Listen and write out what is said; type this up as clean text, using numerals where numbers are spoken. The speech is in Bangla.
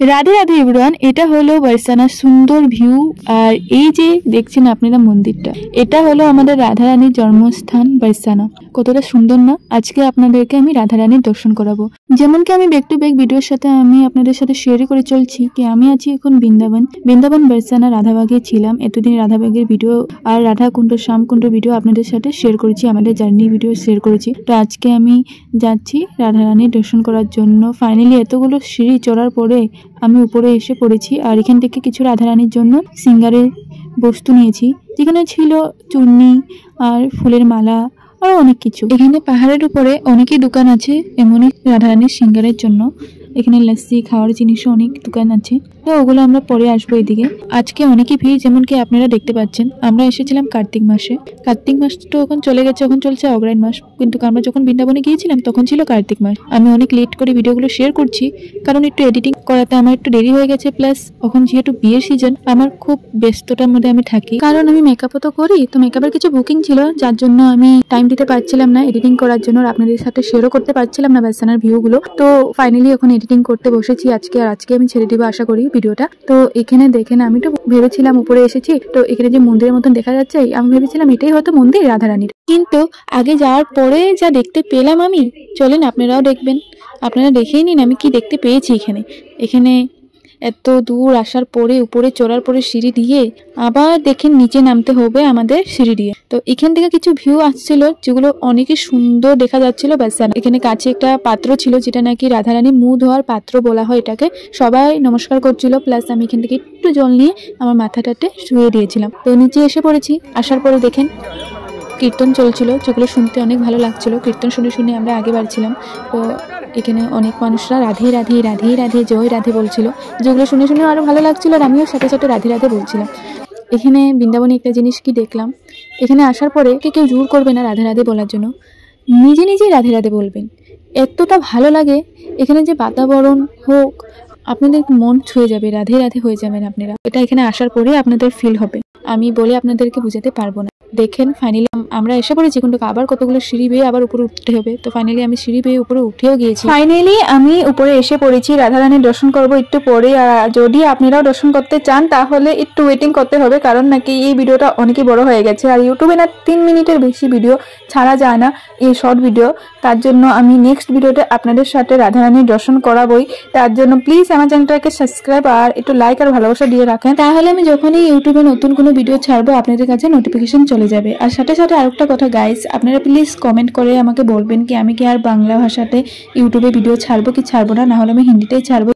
রাধে রাধে এভরিওয়ান, এটা হলো বরসানার সুন্দর ভিউ। আর এই যে দেখছেন আপনারা মন্দিরটা, এটা হলো আমাদের রাধারানীর জন্মস্থান বরসানা। কতটা সুন্দর না? আজকে আপনাদেরকে আমি রাধারানীর দর্শন করাবো। যেমন কি আমি ব্যাক টু ব্যাক ভিডিওর সাথে আমি আপনাদের সাথে শেয়ার করে চলছি কি আমি আছি এখন বৃন্দাবন বরসানা রাধাবাগে ছিলাম। এতদিন রাধাবাগের ভিডিও আর রাধাকুণ্ড শ্যামকুণ্ড ভিডিও আপনাদের সাথে শেয়ার করেছি, আমাদের জার্নি ভিডিও শেয়ার করেছি। তো আজকে আমি যাচ্ছি রাধারানীর দর্শন করার জন্য। ফাইনালি এতগুলো সিঁড়ি চড়ার পরে আমি উপরে এসে পড়েছি। আর এখান থেকে কিছু রাধারানীর জন্য সিঙ্গারের বস্তু নিয়েছি, যেখানে ছিল চুন্নি আর ফুলের মালা আর অনেক কিছু। এখানে পাহাড়ের উপরে অনেকই দোকান আছে এমনই রাধারানীর সিঙ্গারের জন্য। এখানে লস্যি খাওয়ার জিনিসও অনেক দোকান আছে, তো ওগুলো আমরা পরে আসবো। এদিকে আজকে অনেকই ভিড়, যেমন কি আপনারা দেখতে পাচ্ছেন। আমরা এসেছিলাম কার্তিক মাসে। কার্তিক মাস তো এখন চলে গেছে, এখন চলছে অগ্রায়ণ মাস, কিন্তু আমরা যখন বৃন্দাবনে গিয়েছিলাম তখন ছিল কার্তিক মাস। আমি অনেক লেট করে ভিডিওগুলো শেয়ার করছি, কারণ একটু এডিটিং করাতে আমার একটু দেরি হয়ে গেছে। প্লাস এখন যেহেতু বিয়ের সিজন, আমার খুব ব্যস্ততার মধ্যে আমি থাকি, কারণ আমি মেকআপও তো করি। তো মেকআপের কিছু বুকিং ছিল, যার জন্য আমি টাইম দিতে পারছিলাম না এডিটিং করার জন্য, আর আপনাদের সাথে শেয়ারও করতে পারছিলাম না বরসানার ভিউগুলো। তো ফাইনালি এখন এডিটিং করতে বসেছি আজকে, আর আজকে আমি ছেড়ে দিব আশা করি ভিডিওটা। তো এখানে দেখেন, আমি তো ভেবেছিলাম উপরে এসেছি, তো এখানে যে মন্দিরের মতন দেখা যাচ্ছে, আমি ভেবেছিলাম এটাই হয়তো মন্দির রাধারানীর। কিন্তু আগে যাওয়ার পরে যা দেখতে পেলাম আমি, চলেন আপনারাও দেখবেন। আপনারা দেখেই নিন আমি কি দেখতে পেয়েছি। এখানে এত দূর আসার পরে উপরে চড়ার পরে সিঁড়ি দিয়ে আবার দেখেন নিচে নামতে হবে আমাদের সিঁড়ি দিয়ে। তো এখান থেকে কিছু ভিউ আসছিল যেগুলো অনেকই সুন্দর দেখা যাচ্ছিল। বরসানা এখানে কাছে একটা পাত্র ছিল, যেটা নাকি রাধারানী মুখ ধোয়ার পাত্র বলা হয় এটাকে। সবাই নমস্কার করছিল, প্লাস আমি এখান থেকে একটু জল নিয়ে আমার মাথাটাতে শুয়ে দিয়েছিলাম। তো নিচে এসে পড়েছি। আসার পরে দেখেন কীর্তন চলছিল, যেগুলো শুনতে অনেক ভালো লাগছিল। কীর্তন শুনে শুনে আমরা আগে বাড়ছিলাম। তো এখানে অনেক মানুষরা রাধে রাধে রাধে রাধে জয় রাধে বলছিল, যেগুলো শুনে শুনে আরও ভালো লাগছিল, আর আমিও সাথে সাথে রাধে রাধে বলছিলাম। এখানে বৃন্দাবনে একটা জিনিস কি দেখলাম, এখানে আসার পরে কেউ জোর করবে না রাধে রাধে বলার জন্য, নিজে নিজেই রাধে রাধে বলবেন। এতটা ভালো লাগে এখানে যে বাতাবরণ হোক, আপনাদের মন ছুঁয়ে যাবে, রাধে রাধে হয়ে যাবেন আপনারা। এটা এখানে আসার পরে আপনাদের ফিল হবে, আমি বলে আপনাদেরকে বোঝাতে পারবো না। দেখেন ফাইনালি আমরা এসে পড়েছি, কিন্তু আবার কতগুলো সিঁড়ি বেয়ে আবার উপরে উঠতে হবে। তো ফাইনালি আমি সিঁড়ি বেয়ে উপরে উঠেও গিয়েছি। ফাইনালি আমি উপরে এসে পড়েছি, রাধারানীর দর্শন করব একটু পরে। আর যদি আপনারাও দর্শন করতে চান তাহলে একটু ওয়েটিং করতে হবে, কারণ নাকি এই ভিডিওটা অনেকই বড় হয়ে গেছে। আর ইউটিউবে না 3 মিনিটের বেশি ভিডিও ছাড়া যায় না, এই শর্ট ভিডিও। তার জন্য আমি নেক্সট ভিডিওতে আপনাদের সাথে রাধারানীর দর্শন করাবই। তার জন্য প্লিজ আমার চ্যানেলটাকে সাবস্ক্রাইব আর একটু লাইক আর ভালোবাসা দিয়ে রাখেন, তাহলে আমি যখনই ইউটিউবে নতুন কোনো ভিডিও ছাড়বো আপনাদের কাছে নোটিফিকেশন চলে যাবে। আর সাথে সাথে আরেকটা কথা গাইস, আপনারা প্লিজ কমেন্ট করে আমাকে বলবেন কি আমি কি আর বাংলা ভাষাতে ইউটিউবে ভিডিও ছাড়বো কি ছাড়বো না, নাহলে আমি হিন্দিতেই ছাড়বো।